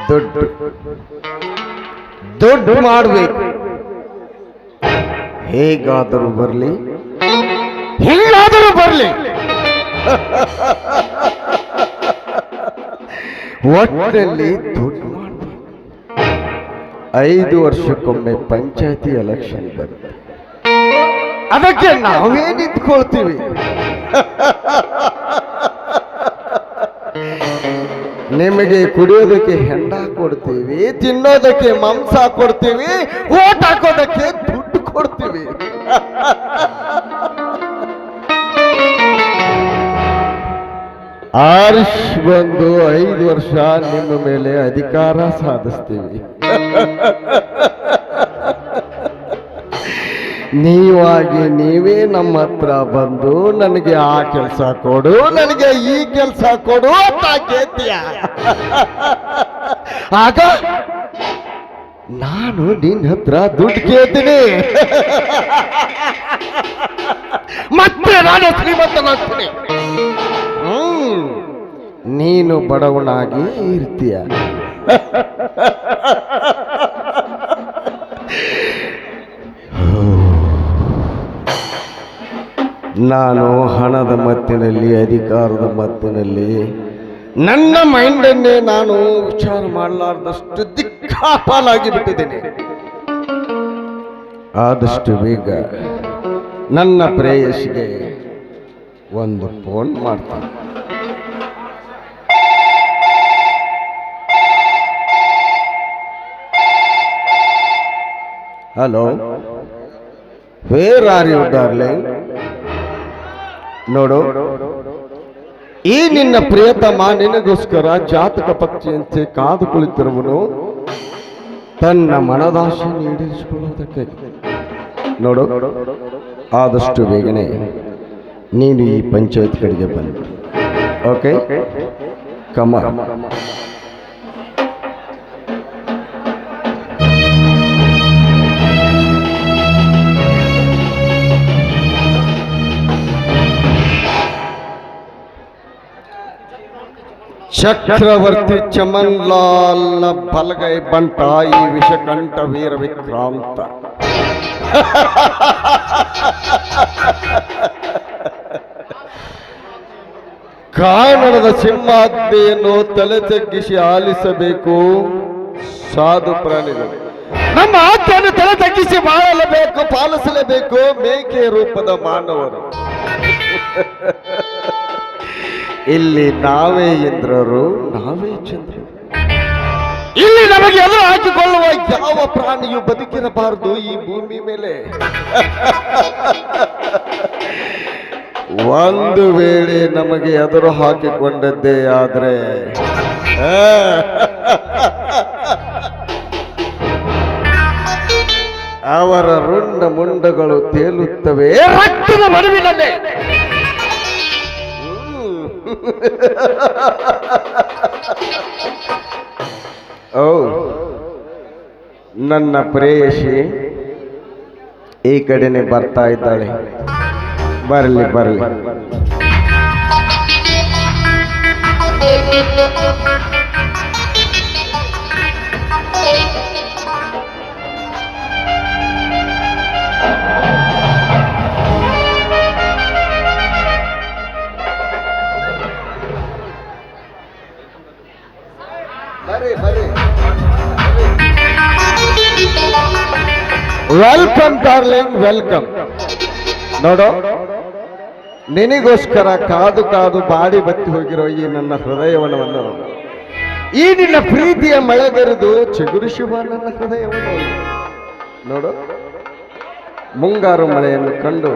ದುಡ್ಡು ದುಡ್ಡು ಮಾಡಬೇಕು, ಹೇಗಾದರೂ ಬರಲಿ, ಹೇಗಾದರೂ ಬರಲಿ, ಒಟ್ಟಿನಲ್ಲಿ ದುಡ್ಡು ಮಾಡಬೇಕು. 5 ವರ್ಷಕ್ಕೊಮ್ಮೆ ಪಂಚಾಯತಿ ಎಲೆಕ್ಷನ್ ಬರುತ್ತೆ, ಅದಕ್ಕೆ ನಾವೇ ನಿಂತ್ಕೊಳ್ತೀವಿ. ನಿಮಗೆ ಕುಡಿಯೋದಕ್ಕೆ ಹೆಂಡ ಕೊಡ್ತೀವಿ, ತಿನ್ನೋದಕ್ಕೆ ಮಾಂಸ ಕೊಡ್ತೀವಿ, ಓಟ್ ಹಾಕೋದಕ್ಕೆ ದುಡ್ಡು ಕೊಡ್ತೀವಿ. ಆರ್ಷ್ ಬಂದು 5 ವರ್ಷ ನಿಮ್ಮ ಮೇಲೆ ಅಧಿಕಾರ ಸಾಧಿಸ್ತೀವಿ. ನೀವಾಗಿ ನೀವೇ ನಮ್ಮ ಹತ್ರ ಬಂದು ನನಗೆ ಆ ಕೆಲಸ ಕೊಡು, ನನಗೆ ಈ ಕೆಲಸ ಕೊಡು ಅಂತ ಕೇಳ್ತೀಯ. ಆಗ ನಾನು ನಿನ್ನ ಹತ್ರ ದುಡ್ಡು ಕೇಳ್ತೀನಿ, ಮತ್ತೆ ನಾನು ಶ್ರೀಮಂತನಾಗ್ತೀನಿ. ನೀನು ಬಡವನಾಗಿ ಇರ್ತೀಯ. ನಾನು ಹಣದ ಮತ್ತಿನಲ್ಲಿ, ಅಧಿಕಾರದ ಮತ್ತಿನಲ್ಲಿ ನನ್ನ ಮೈಂಡನ್ನೇ ನಾನು ವಿಚಾರ ಮಾಡಲಾರ್ದಷ್ಟು ದಿಕ್ಕಾಪಾಲಾಗಿ ಬಿಟ್ಟಿದ್ದೇನೆ. ಆದಷ್ಟು ಬೇಗ ನನ್ನ ಪ್ರೇಯಸಿಗೆ ಒಂದು ಫೋನ್ ಮಾಡ್ತೀನಿ. Hello, where are you darling? ನೋಡು, ಈ ನಿನ್ನ ಪ್ರಿಯತಮ ನಿನಗೋಸ್ಕರ ಜಾತಕ ಪಕ್ಷಿಯಂತೆ ಕಾದು ಕುಳಿತಿರುವನು ತನ್ನ ಮನದಾಶೆ ಈಡೇರಿಸಿಕೊಳ್ಳುವುದಕ್ಕೆ. ನೋಡು, ಆದಷ್ಟು ಬೇಗನೆ ನೀನು ಈ ಪಂಚಾಯತ್ ಕಡೆಗೆ ಬಂದು, ಓಕೆ? ಕಮ ಚಕ್ರವರ್ತಿ ಚಮನ್ ಲಾಲ್ ಬಲಗೈ ಬಂಟ ಈ ವಿಷಕಂಠ ವೀರ ವಿಕ್ರಾಂತ. ಕಾನಡದ ಸಿಂಹಾದ್ರಿಯನ್ನು ತಲೆ ತಗ್ಗಿಸಿ ಆಲಿಸಬೇಕು ಸಾಧು ಪ್ರಾಣಿಗಳು. ನಮ್ಮ ಆಜ್ಞೆಯನ್ನು ತಲೆ ತಗ್ಗಿಸಿ ಮಾಡಲೇಬೇಕು, ಪಾಲಿಸಲೇಬೇಕು ಮೇಕೆ ರೂಪದ ಮಾನವರು. ಇಲ್ಲಿ ನಾವೇ ಇಂದ್ರರು, ನಾವೇ ಚಂದ್ರರು. ಇಲ್ಲಿ ನಮಗೆ ಎದುರು ಹಾಕಿಕೊಳ್ಳುವ ಯಾವ ಪ್ರಾಣಿಯು ಬದುಕಿರಬಾರದು ಈ ಭೂಮಿ ಮೇಲೆ. ಒಂದು ವೇಳೆ ನಮಗೆ ಎದುರು ಹಾಕಿಕೊಂಡದ್ದೇ ಆದ್ರೆ ಅವರ ರುಂಡ ಮುಂಡಗಳು ತೇಲುತ್ತವೆ ರಕ್ತದ ಮಡುವಿನಲ್ಲೇ. ಓ ನನ್ನ ಪ್ರೇಯಸಿ ಈ ಕಡೆನೆ ಬರ್ತಾ ಇದ್ದಾಳೆ. ಬರಲಿ ಬರಲಿ. Welcome darling, welcome. ನೋಡು, ನಿನಗೋಸ್ಕರ ಕಾದು ಕಾದು ಬಾಡಿ ಬತ್ತಿ ಹೋಗಿರೋ ಈ ನನ್ನ ಹೃದಯವನವನ್ನು, ಈ ನಿನ್ನ ಪ್ರೀತಿಯ ಮಳೆಗರೆದು ಚಿಗುರಿಸುವ ನನ್ನ ಹೃದಯವನ್ನು ನೋಡು. ಮುಂಗಾರು ಮಳೆಯನ್ನು ಕಂಡು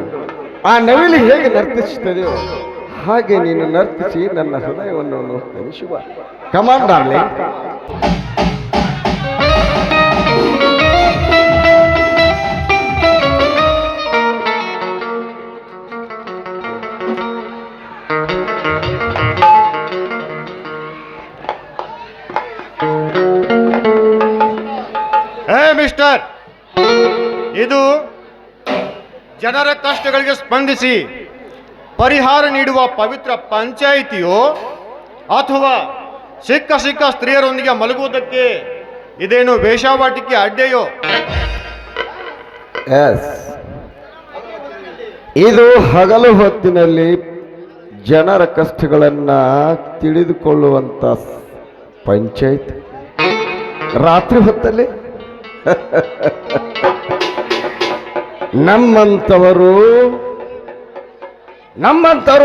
ಆ ನವಿಲು ಹೇಗೆ ನರ್ತಿಸುತ್ತದೆಯೋ ಹಾಗೆ ನೀನು ನರ್ತಿಸಿ ನನ್ನ ಹೃದಯವನ್ನು ಹರಿಸುವ. ಕಮಾನ್ ಡಾರ್ಲಿಂಗ್. ಮಿಸ್ಟರ್, ಇದು ಜನರ ಕಷ್ಟಗಳಿಗೆ ಸ್ಪಂದಿಸಿ ಪರಿಹಾರ ನೀಡುವ ಪವಿತ್ರ ಪಂಚಾಯಿತಿಯೋ ಅಥವಾ ಸಿಕ್ಕ ಸಿಕ್ಕ ಸ್ತ್ರೀಯರೊಂದಿಗೆ ಮಲಗುವುದಕ್ಕೆ ಇದೇನು ವೇಷಾವಾಟಿಕೆ ಅಡ್ಡೆಯೋ? ಎಸ್, ಇದು ಹಗಲು ಹೊತ್ತಿನಲ್ಲಿ ಜನರ ಕಷ್ಟಗಳನ್ನ ತಿಳಿದುಕೊಳ್ಳುವಂತ ಪಂಚಾಯತ್. ರಾತ್ರಿ ಹೊತ್ತಲ್ಲಿ ನಮ್ಮಂಥವರು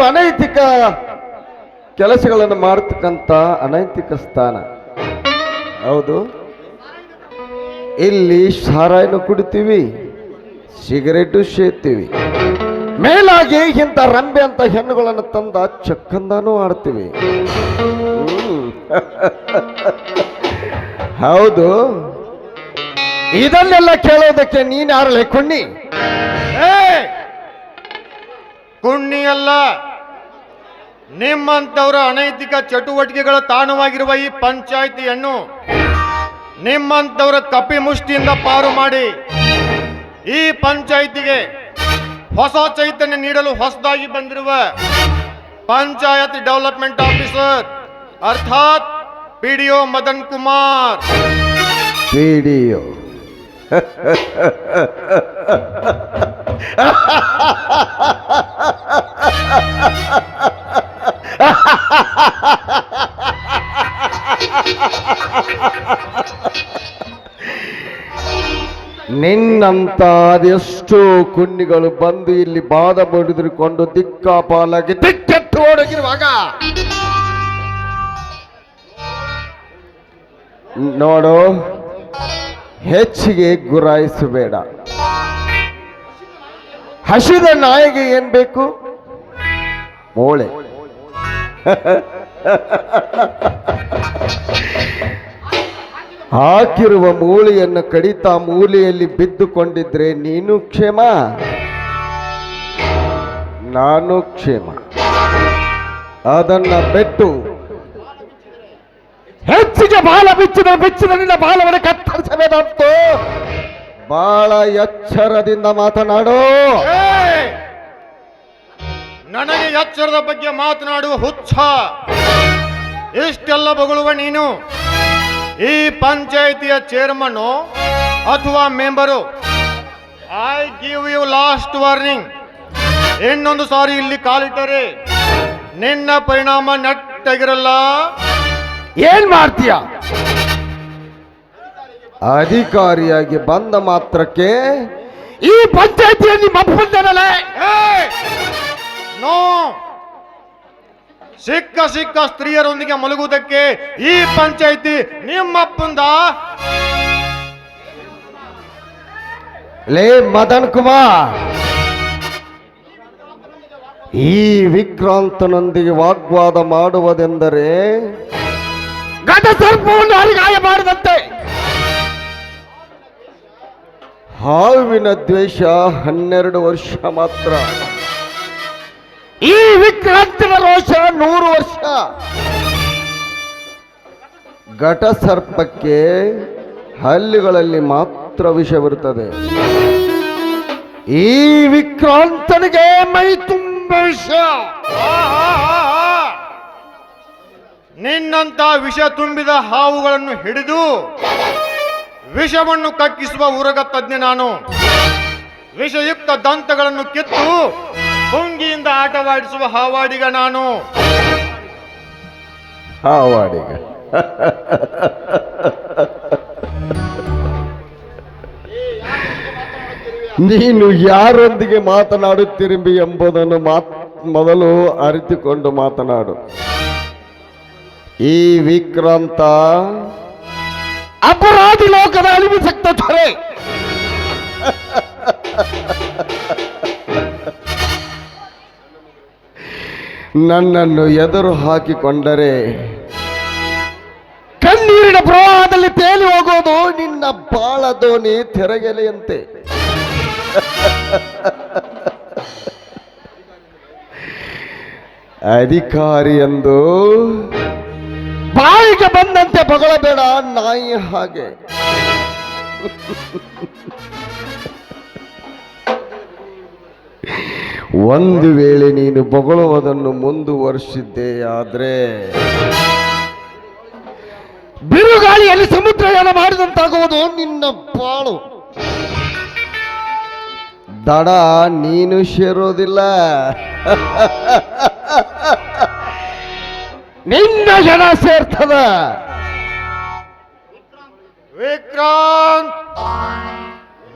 ಅನೈತಿಕ ಕೆಲಸಗಳನ್ನು ಮಾಡತಕ್ಕಂಥ ಅನೈತಿಕ ಸ್ಥಾನ. ಹೌದು, ಇಲ್ಲಿ ಸಾರಾಯಿನ ಕುಡಿತೀವಿ, ಸಿಗರೇಟು ಸೇತೀವಿ, ಮೇಲಾಗಿ ಇಂಥ ರಂಬೆ ಅಂತ ಹೆಣ್ಣುಗಳನ್ನು ತಂದ ಚಕ್ಕಂದಾನೂ ಆಡ್ತೀವಿ. ಹೌದು, ಇದನ್ನೆಲ್ಲ ಕೇಳೋದಕ್ಕೆ ನೀನ್ ಯಾರಲ್ಲ ಕುಣ್ಣಿ? ಕುಣ್ಣಿಯಲ್ಲ, ನಿಮ್ಮಂಥವರ ಅನೈತಿಕ ಚಟುವಟಿಕೆಗಳ ತಾಣವಾಗಿರುವ ಈ ಪಂಚಾಯಿತಿಯನ್ನು ನಿಮ್ಮಂಥವರ ಕಪಿ ಮುಷ್ಟಿಯಿಂದ ಪಾರು ಮಾಡಿ ಈ ಪಂಚಾಯಿತಿಗೆ ಹೊಸ ಚೈತನ್ಯ ನೀಡಲು ಹೊಸದಾಗಿ ಬಂದಿರುವ ಪಂಚಾಯತ್ ಡೆವಲಪ್ಮೆಂಟ್ ಆಫೀಸರ್ ಅರ್ಥಾತ್ ಪಿಡಿಒ ಮದನ್ ಕುಮಾರ್. ಪಿಡಿಒ ನಿನ್ನಂತ ಅದೆಷ್ಟೋ ಕುಣ್ಣಿಗಳು ಬಂದು ಇಲ್ಲಿ ಬಾದ ಬಡಿದುಕೊಂಡು ದಿಕ್ಕಾಪಾಲಾಗಿ ದಿಕ್ಕೆಟ್ಟು ಓಡಗಿರುವಾಗ ನೋಡು, ಹೆಚ್ಚಿಗೆ ಗುರಾಯಿಸಬೇಡ. ಹಸಿದ ನಾಯಿಗೆ ಏನ್ ಬೇಕು? ಮೂಳೆ. ಹಾಕಿರುವ ಮೂಳೆಯನ್ನು ಕಡಿತಾ ಮೂಲೆಯಲ್ಲಿ ಬಿದ್ದುಕೊಂಡಿದ್ರೆ ನೀನು ಕ್ಷೇಮ, ನಾನು ಕ್ಷೇಮ. ಅದನ್ನ ಬಿಟ್ಟು ಹೆಚ್ಚಿಗೆ ಬಾಲ ಬಿಚ್ಚಿದ ನಿನ್ನ ಬಾಲವನ್ನು ಕತ್ತರಿಸಬೇಕಂತು ಬಹಳ ಎಚ್ಚರದಿಂದ ಮಾತನಾಡು. ನನಗೆ ಎಚ್ಚರದ ಬಗ್ಗೆ ಮಾತನಾಡುವ ಹುಚ್ಚ. ಇಷ್ಟೆಲ್ಲ ಬೊಗಳುವ ನೀನು ಈ ಪಂಚಾಯಿತಿಯ ಚೇರ್ಮನ್ ಅಥವಾ member. I give you last warning. ಇನ್ನೊಂದು ಸಾರಿ ಇಲ್ಲಿ ಕಾಲಿಟ್ಟರೆ ನಿನ್ನ ಪರಿಣಾಮ ನೆಟ್ಟಗಿರಲ್ಲ. ಏನ್ ಮಾಡ್ತೀಯ? ಅಧಿಕಾರಿಯಾಗಿ ಬಂದ ಮಾತ್ರಕ್ಕೆ ಈ ಪಂಚಾಯಿತಿಯಲ್ಲಿ ಮಪ್ಪುತ್ತನಲ್ಲ. ನೋ, ಸಿಕ್ಕ ಸ್ತ್ರೀಯರೊಂದಿಗೆ ಮಲಗುವುದಕ್ಕೆ ಈ ಪಂಚಾಯಿತಿ ನಿಮ್ಮಪ್ಪಂದ? ಲೇ ಮದನ್ ಕುಮಾರ್, ಈ ವಿಕ್ರಾಂತನೊಂದಿಗೆ ವಾಗ್ವಾದ ಮಾಡುವುದೆಂದರೆ ಘಟ ಸರ್ಪವನ್ನು ಹರಿಗಾಯ ಮಾಡಿದಂತೆ. ಹಾವಿನ ದ್ವೇಷ 12 ವರ್ಷ ಮಾತ್ರ, ಈ ವಿಕ್ರಾಂತನ ರೋಷ 100 ವರ್ಷ. ಘಟ ಸರ್ಪಕ್ಕೆ ಹಲ್ಲಿಗಳಲ್ಲಿ ಮಾತ್ರ ವಿಷವಿರುತ್ತದೆ. ಈ ವಿಕ್ರಾಂತನಿಗೆ ಮೈ ತುಂಬ ವಿಷ. ನಿನ್ನಂತ ವಿಷ ತುಂಬಿದ ಹಾವುಗಳನ್ನು ಹಿಡಿದು ವಿಷವನ್ನು ಕಕ್ಕಿಸುವ ಉರಗ ತಜ್ಞ ನಾನು. ವಿಷಯುಕ್ತ ದಂತಗಳನ್ನು ಕಿತ್ತು ಹುಂಗಿಯಿಂದ ಆಟವಾಡಿಸುವ ಹಾವಾಡಿಗ ನಾನು. ಹಾವಾಡಿಗ? ನೀನು ಯಾರೊಂದಿಗೆ ಮಾತನಾಡುತ್ತಿರುವಿ ಎಂಬುದನ್ನು ಮೊದಲು ಅರಿತುಕೊಂಡು ಮಾತನಾಡು. ಈ ವಿಕ್ರಾಂತ ಅಪರಾಧಿ ಲೋಕದ ಅಳಿವಿಸಕ್ತ ದೊರೆ. ನನ್ನನ್ನು ಎದುರು ಹಾಕಿಕೊಂಡರೆ ಕಣ್ಣೀರಿನ ಪ್ರವಾಹದಲ್ಲಿ ತೇಲಿ ಹೋಗೋದು ನಿನ್ನ ಬಾಳ ದೋಣಿ ತೆರೆಗೆಲೆಯಂತೆ. ಅಧಿಕಾರಿ ಎಂದು ಬಾಯಿಗೆ ಬಂದಂತೆ ಬಗಳಬೇಡ, ನಾಯಿ ಹಾಗೆ. ಒಂದು ವೇಳೆ ನೀನು ಬೊಗಳುವುದನ್ನು ಮುಂದುವರಿಸಿದ್ದೆಯಾದ್ರೆ ಬಿರುಗಾಳಿಯಲ್ಲಿ ಸಮುದ್ರಯಾನ ಮಾಡಿದಂತಾಗುವುದು ನಿನ್ನ ಬಾಳು. ದಡ ನೀನು ಸೇರೋದಿಲ್ಲ, ನಿನ್ನ ಜನ ಸೇರ್ತದ. ವಿಕ್ರಾಂತ್,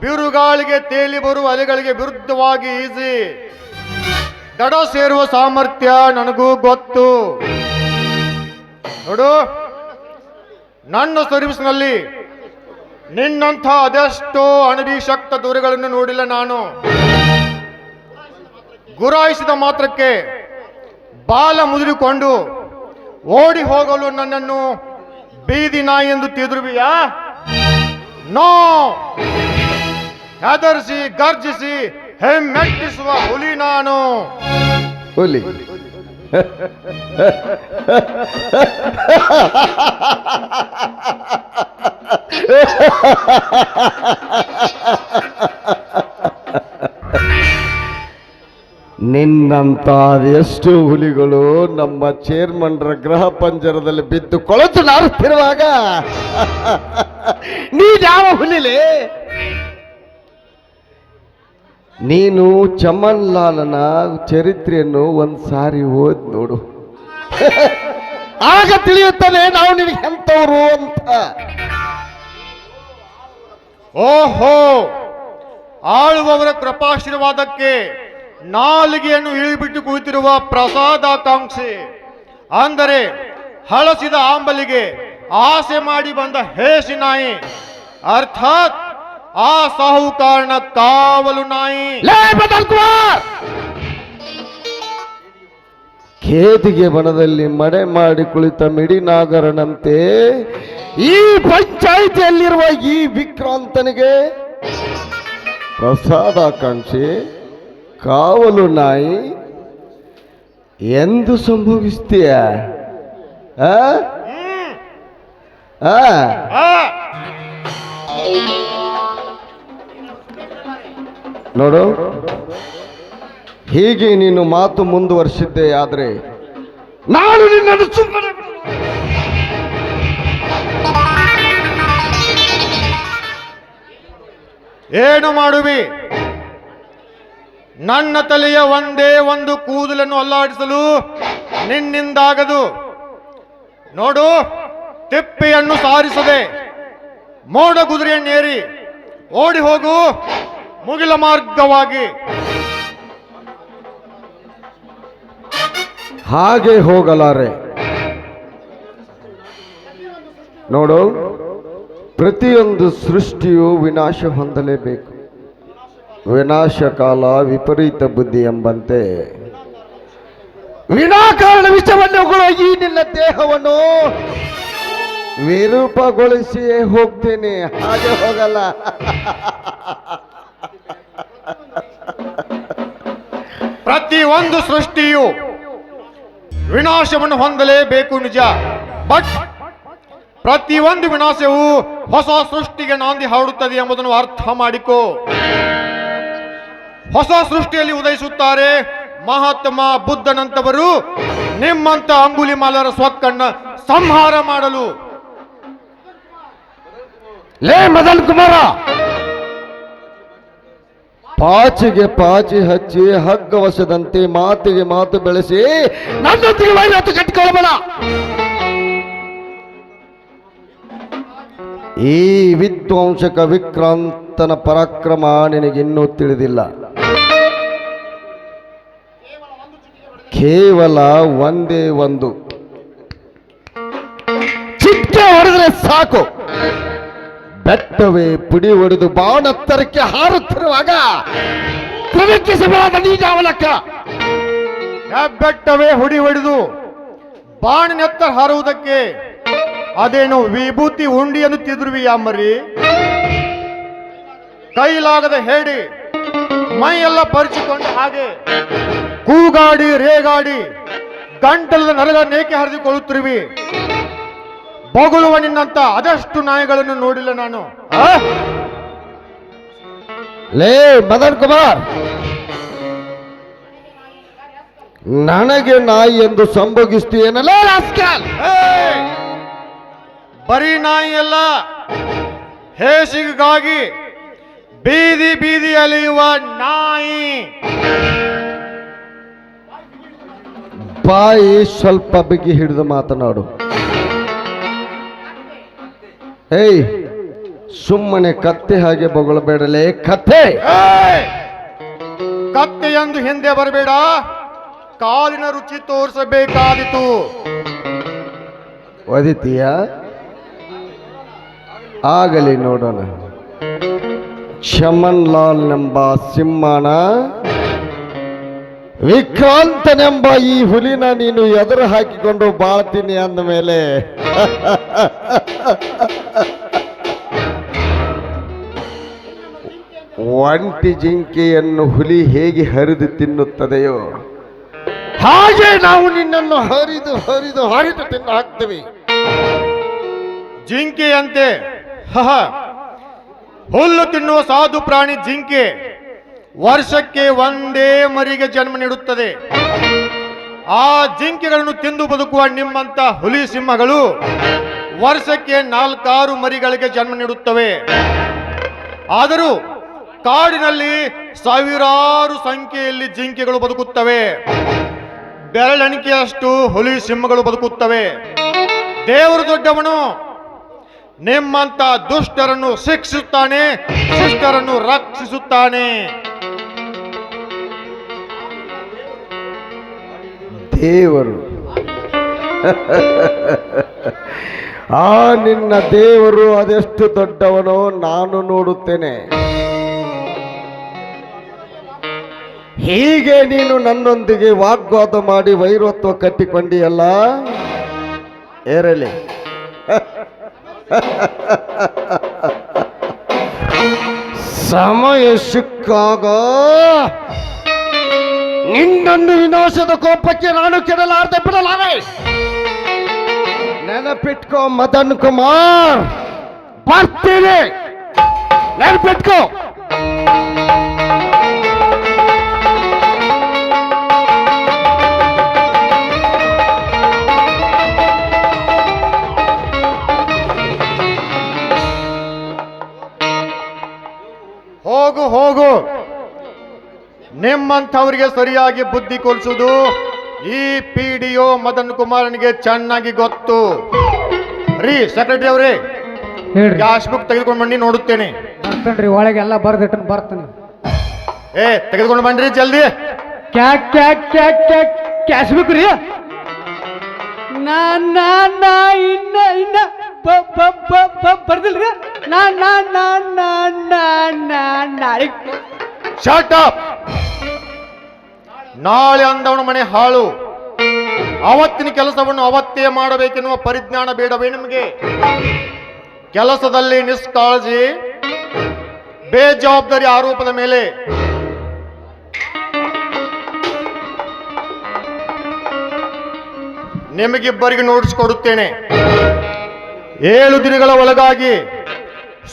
ಬಿರುಗಾಳಿಗೆ ತೇಲಿ ಬರುವ ಅಲೆಗಳಿಗೆ ವಿರುದ್ಧವಾಗಿ ಈಜಿ ದಡ ಸೇರುವ ಸಾಮರ್ಥ್ಯ ನನಗೂ ಗೊತ್ತು. ನೋಡು, ನನ್ನ ಸರ್ವಿಸ್ನಲ್ಲಿ ನಿನ್ನಂಥ ಅದೆಷ್ಟೋ ಅನಭಿಷಕ್ತ ದೂರಗಳನ್ನು ನೋಡಿಲ್ಲ ನಾನು. ಗುರಾಯಿಸಿದ ಮಾತ್ರಕ್ಕೆ ಬಾಲ ಮುದುರಿಕೊಂಡು ಓಡಿ ಹೋಗಲು ನನ್ನನ್ನು ಬೀದಿ ನಾಯಿ ಎಂದು ತಿಳಿದಿರುವಿಯಾ? ನೋ, ಹೆದರಿಸಿ ಗರ್ಜಿಸಿ ಹೆಮ್ಮೆಟ್ಟಿಸುವ ಹುಲಿ ನಾನು. ಹುಲಿ ನಿನ್ನಂತ ಎಷ್ಟು ಹುಲಿಗಳು ನಮ್ಮ ಚೇರ್ಮನ್ರ ಗೃಹ ಪಂಜರದಲ್ಲಿ ಬಿದ್ದು ಕೊಳತು ನಾರುತ್ತಿರುವಾಗ ನೀನ್ಯಾವ ಹುಲಿಲೇ? ನೀನು ಚಮನ್ ಲಾಲನ ಚರಿತ್ರೆಯನ್ನು ಒಂದ್ಸಾರಿ ಓದ್ ನೋಡು, ಆಗ ತಿಳಿಯುತ್ತದೆ ನಾವು ನಿನಗೆ ಎಂತವರು ಅಂತ. ಓಹೋ, ಆಳುವವರ ಕೃಪಾಶೀರ್ವಾದಕ್ಕೆ ನಾಲಿಗೆಯನ್ನು ಇಳಿಬಿಟ್ಟು ಕುಳಿತಿರುವ ಪ್ರಸಾದಾಕಾಂಕ್ಷಿ, ಅಂದರೆ ಹಳಸಿದ ಆಂಬಲಿಗೆ ಆಸೆ ಮಾಡಿ ಬಂದ ಹೇಸಿ ನಾಯಿ, ಅರ್ಥಾತ್ ಆ ಸಾಹುಕಾರನ ಕಾವಲು ನಾಯಿ. ಖೇದಿಗೆ ಬನದಲ್ಲಿ ಮಡೆ ಮಾಡಿ ಕುಳಿತ ಮಿಡಿನಾಗರನಂತೆ ಈ ಪಂಚಾಯಿತಿಯಲ್ಲಿರುವ ಈ ವಿಕ್ರಾಂತನಿಗೆ ಪ್ರಸಾದಾಕಾಂಕ್ಷಿ ಕಾವಲು ನಾಯಿ ಎಂದು ಸಂಭವಿಸ್ತೀಯ? ನೋಡು, ಹೀಗೆ ನೀನು ಮಾತು ಮುಂದುವರಿಸಿದ್ದೆ ಆದ್ರೆ ನಾನು ನಿನ್ನನ್ನು ಸುಮ್ಮನೆ ಏನು ಮಾಡುವಿ? ನನ್ನ ತಲೆಯ ಒಂದೇ ಒಂದು ಕೂದಲನ್ನು ಅಲ್ಲಾಡಿಸಲು ನಿನ್ನಿಂದಾಗದು. ನೋಡು, ತಿಪ್ಪೆಯನ್ನು ಸಾರಿಸದೆ ಮೋಡ ಕುದುರೆಯನ್ನೇರಿ ಓಡಿ ಹೋಗು ಮುಗಿಲ ಮಾರ್ಗವಾಗಿ. ಹಾಗೆ ಹೋಗಲಾರೆ. ನೋಡು, ಪ್ರತಿಯೊಂದು ಸೃಷ್ಟಿಯು ವಿನಾಶ ಹೊಂದಲೇಬೇಕು. ವಿನಾಶ ಕಾಲ ವಿಪರೀತ ಬುದ್ಧಿ ಎಂಬಂತೆ ವಿನಾಕಾರಣ ವಿಷವನ್ನು ಈ ನಿನ್ನ ದೇಹವನ್ನು ವಿರೂಪಗೊಳಿಸಿಯೇ ಹೋಗ್ತೇನೆ, ಹಾಗೆ ಹೋಗಲ್ಲ. ಪ್ರತಿಯೊಂದು ಸೃಷ್ಟಿಯು ವಿನಾಶವನ್ನು ಹೊಂದಲೇಬೇಕು ನಿಜ, ಬಟ್ ಪ್ರತಿಯೊಂದು ವಿನಾಶವು ಹೊಸ ಸೃಷ್ಟಿಗೆ ನಾಂದಿ ಹಾಡುತ್ತದೆ ಎಂಬುದನ್ನು ಅರ್ಥ ಮಾಡಿಕೋ. ಹೊಸ ಸೃಷ್ಟಿಯಲ್ಲಿ ಉದಯಿಸುತ್ತಾರೆ ಮಹಾತ್ಮ ಬುದ್ಧನಂತವರು, ನಿಮ್ಮಂತ ಅಂಗುಲಿಮಾಲರ ಸ್ವಕ್ಕನ್ನ ಸಂಹಾರ ಮಾಡಲು. ಲೇ ಮದನ್ ಕುಮಾರ, ಪಾಚಿಗೆ ಪಾಚಿ ಹಚ್ಚಿ ಹಗ್ಗವಸದಂತೆ ಮಾತಿಗೆ ಮಾತು ಬೆಳೆಸಿ ನನ್ನೊತ್ತಿಗೆ ವೈರತ್ತು ಕಟ್ಟಿಕೊಳ್ಳಬೇಡ. ಈ ವಿಧ್ವಂಸಕ ವಿಕ್ರಾಂತನ ಪರಾಕ್ರಮ ನಿನಗಿನ್ನೂ ತಿಳಿದಿಲ್ಲ. ಕೇವಲ ಒಂದೇ ಒಂದು ಚಿಟ್ಟೆ ಹೊಡೆದ್ರೆ ಸಾಕು, ಬೆಟ್ಟವೇ ಪುಡಿ ಹೊಡೆದು ಬಾಣತ್ತರಕ್ಕೆ ಹಾರುತ್ತಿರುವಾಗ ಕ್ರಮಿಸಿಬಾರದ ನೀಜಾವಲಕ್ಕ. ಬೆಟ್ಟವೇ ಹುಡಿ ಹೊಡೆದು ಬಾಣಿನೆತ್ತರ ಹಾರುವುದಕ್ಕೆ ಅದೇನು ವಿಭೂತಿ ಉಂಡಿಯನ್ನು ತಿದ್ರುವಿಯಾ ಮರಿ? ಕೈಲಾಗದ ಹೇಳಿ ಮೈಯೆಲ್ಲ ಪರಿಚಿಕೊಂಡು ಹಾಗೆ ಕೂಗಾಡಿ ರೇಗಾಡಿ ಗಂಟಲದ ನರಗಳನ್ನೇಕೆ ಹರಿದುಕೊಳ್ಳುತ್ತಿರುವಿ? ಬೊಗಳುವ ನಿನ್ನಂತ ಅದೆಷ್ಟು ನಾಯಿಗಳನ್ನು ನೋಡಿಲ್ಲ ನಾನು. ಲೇ ಮದನ್ ಕುಮಾರ್, ನನಗೆ ನಾಯಿ ಎಂದು ಸಂಭೋಗಿಸ್ತೀಯನಲ್ಲ ರಾಸ್ಕಲ್? ಏಯ್! ಬರೀ ನಾಯಿ ಅಲ್ಲ, ಹೇಸಿಗಾಗಿ ಬೀದಿ ಬೀದಿ ಅಲಿಯುವ ನಾಯಿ. ಬಾಯಿ ಸ್ವಲ್ಪ ಬಿಗಿ ಹಿಡಿದು ಮಾತನಾಡು. ಏಯ್, ಸುಮ್ಮನೆ ಕತ್ತೆ ಹಾಗೆ ಬೊಗಳಬೇಡಲೇ ಕತ್ತೆ. ಏಯ್! ಕತ್ತೆ ಎಂದು ಹಿಂದೆ ಬರಬೇಡ, ಕಾಲಿನ ರುಚಿ ತೋರಿಸಬೇಕಾದಿತು. ಒದಿತೀಯ? ಆಗಲಿ ನೋಡೋಣ. ಚಮನ್ ಲಾಲ್ನೆಂಬ ಸಿಂಹನ, ವಿಕ್ರಾಂತನೆಂಬ ಈ ಹುಲಿನ ನೀನು ಎದುರು ಹಾಕಿಕೊಂಡು ಬಾಳ್ತೀನಿ ಅಂದ ಮೇಲೆ ಒಂಟಿ ಜಿಂಕೆಯನ್ನು ಹುಲಿ ಹೇಗೆ ಹರಿದು ತಿನ್ನುತ್ತದೆಯೋ ಹಾಗೆ ನಾವು ನಿನ್ನನ್ನು ಹರಿದು ಹರಿದು ಹರಿದು ತಿನ್ನು ಹಾಕ್ತೀವಿ. ಜಿಂಕೆಯಂತೆ ಹಹ, ಹುಲ್ಲು ತಿನ್ನುವ ಸಾಧು ಪ್ರಾಣಿ ಜಿಂಕೆ ವರ್ಷಕ್ಕೆ ಒಂದೇ ಮರಿಗೆ ಜನ್ಮ ನೀಡುತ್ತದೆ. ಆ ಜಿಂಕೆಗಳನ್ನು ತಿಂದು ಬದುಕುವ ನಿಮ್ಮಂತ ಹುಲಿ ಸಿಂಹಗಳು ವರ್ಷಕ್ಕೆ 4-6 ಮರಿಗಳಿಗೆ ಜನ್ಮ ನೀಡುತ್ತವೆ. ಆದರೂ ಕಾಡಿನಲ್ಲಿ ಸಾವಿರಾರು ಸಂಖ್ಯೆಯಲ್ಲಿ ಜಿಂಕೆಗಳು ಬದುಕುತ್ತವೆ. ಬೆರಳೆಣಿಕೆಯಷ್ಟು ಹುಲಿ ಸಿಂಹಗಳು ಬದುಕುತ್ತವೆ. ದೇವರು ದೊಡ್ಡವನು, ನಿಮ್ಮಂತ ದುಷ್ಟರನ್ನು ಶಿಕ್ಷಿಸುತ್ತಾನೆ, ಶಿಷ್ಟರನ್ನು ರಕ್ಷಿಸುತ್ತಾನೆ. ದೇವರು ಆ ನಿನ್ನ ದೇವರು ಅದೆಷ್ಟು ದೊಡ್ಡವನೋ ನಾನು ನೋಡುತ್ತೇನೆ. ಹೀಗೆ ನೀನು ನನ್ನೊಂದಿಗೆ ವಾಗ್ವಾದ ಮಾಡಿ ವೈರತ್ವ ಕಟ್ಟಿಕೊಂಡಿಯಲ್ಲ, ಏರಲಿ. ಸಮಯ ಸಿಕ್ಕಾಗ ನಿನ್ನನ್ನು ವಿನಾಶದ ಕೋಪಕ್ಕೆ ನಾನು ಕೆಡಲಾರ್ದೆ ಬಿಡಲಾರೆ. ನೆನಪಿಟ್ಕೋ ಮದನ್ ಕುಮಾರ್, ಬರ್ತೀನಿ, ನೆನಪಿಟ್ಕೋ. ಹೋಗು ಹೋಗು, ನಿಮ್ಮಂಥವರಿಗೆ ಸರಿಯಾಗಿ ಬುದ್ಧಿ ಕಲಿಸುವುದು ಈ PDO ಮದನ್ ಕುಮಾರನಿಗೆ ಚೆನ್ನಾಗಿ ಗೊತ್ತು. ರೀ ಸೆಕ್ರೆಟರಿ ಅವರೇ, ಹೇಳ್ರಿ. ಕ್ಯಾಶ್ ಬುಕ್ ತೆಗೆದುಕೊಂಡು ಬನ್ನಿ, ನೋಡುತ್ತೇನೆ. ಬರ್ತೇನ್ರಿ, ಒಳಗೆಲ್ಲ ಬರ್ದಿಟ್ಟು ಬರ್ತಾನೆ. ತೆಗೆದುಕೊಂಡು ಬನ್ನಿರಿ ಜಲ್ದಿ. ಕ್ಯಾಶ್ ಬೇಕು ರೀ. ನಾ ಇನ್ನ ಬರ್ದಿಲ್ರಿ. ನಾಳೆ ಶಾರ್ಟ್ ಅಪ್. ನಾಳೆ ಅಂದವನ ಮನೆ ಹಾಳು. ಅವತ್ತಿನ ಕೆಲಸವನ್ನು ಅವತ್ತೇ ಮಾಡಬೇಕೆನ್ನುವ ಪರಿಜ್ಞಾನ ಬೇಡವೇ ನಿಮಗೆ? ಕೆಲಸದಲ್ಲಿ ನಿಷ್ಕಾಳಜಿ, ಬೇಜವಾಬ್ದಾರಿ ಆರೋಪದ ಮೇಲೆ ನಿಮಗಿಬ್ಬರಿಗೆ ನೋಟಿಸ್ ಕೊಡುತ್ತೇನೆ. 7 ದಿನಗಳ ಒಳಗಾಗಿ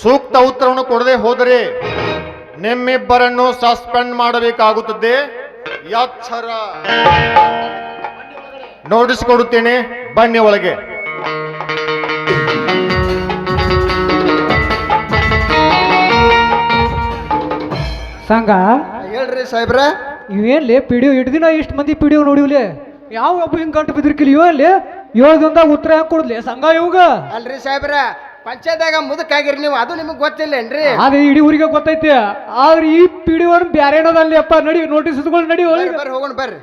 ಸೂಕ್ತ ಉತ್ತರವನ್ನು ಕೊಡದೆ ಹೋದರೆ ನಿಮ್ಮಿಬ್ಬರನ್ನು ಸಸ್ಪೆಂಡ್ ಮಾಡಬೇಕಾಗುತ್ತದೆ. ಎಚ್ಚರ. ನೋಟಿಸ್ ಕೊಡುತ್ತೇನೆ, ಬನ್ನಿ ಒಳಗೆ. ಸಂಘ ಹೇಳ್ರಿ ಸಾಹೇಬ್ರ. ಇವೇನ್ಲಿ ಪಿಡಿಯೋ ಇಟ್ಟು ದಿನ ಇಷ್ಟು ಮಂದಿ ಪಿಡಿಯೋ ನೋಡಿವ್ಲಿ, ಯಾವ ಒಬ್ಬ ಹಿಂಗೆ ಗಂಟು ಬಿದ್ದಿರ್ಕಿಲ್ಲ. ಇವಲ್ಲಿ 7 ದಿನದಾಗ ಉತ್ತರ ಹೆಂಗೆ ಕೊಡುದ್ಲಿ ಸಂಘ ಇವಾಗ? ಅಲ್ರಿ ಸಾಹೇಬ್ರ, ಪಂಚಾಯತ್ಯಾಗ ಮುದಕ್ಕಾಗಿರಿ ನೀವು, ಅದು ನಿಮಗೆ ಗೊತ್ತಿಲ್ಲೇನ್ರಿ? ಅದೇ ಇಡೀ ಊರಿಗೆ ಗೊತ್ತೈತಿ. ಆದ್ರೆ ಈ ಪಿಡಿಯೋ ಬ್ಯಾರೆ ಏನದಲ್ಲಿ ಅಪ್ಪ. ನಡಿ ನೋಟಿಸ್ ಇಸ್ಕೊಂಡು ನಡಿ ಒಳಗೆ. ಬರ್ರಿ ಹೋಗೋಣ ಬರ್ರಿ.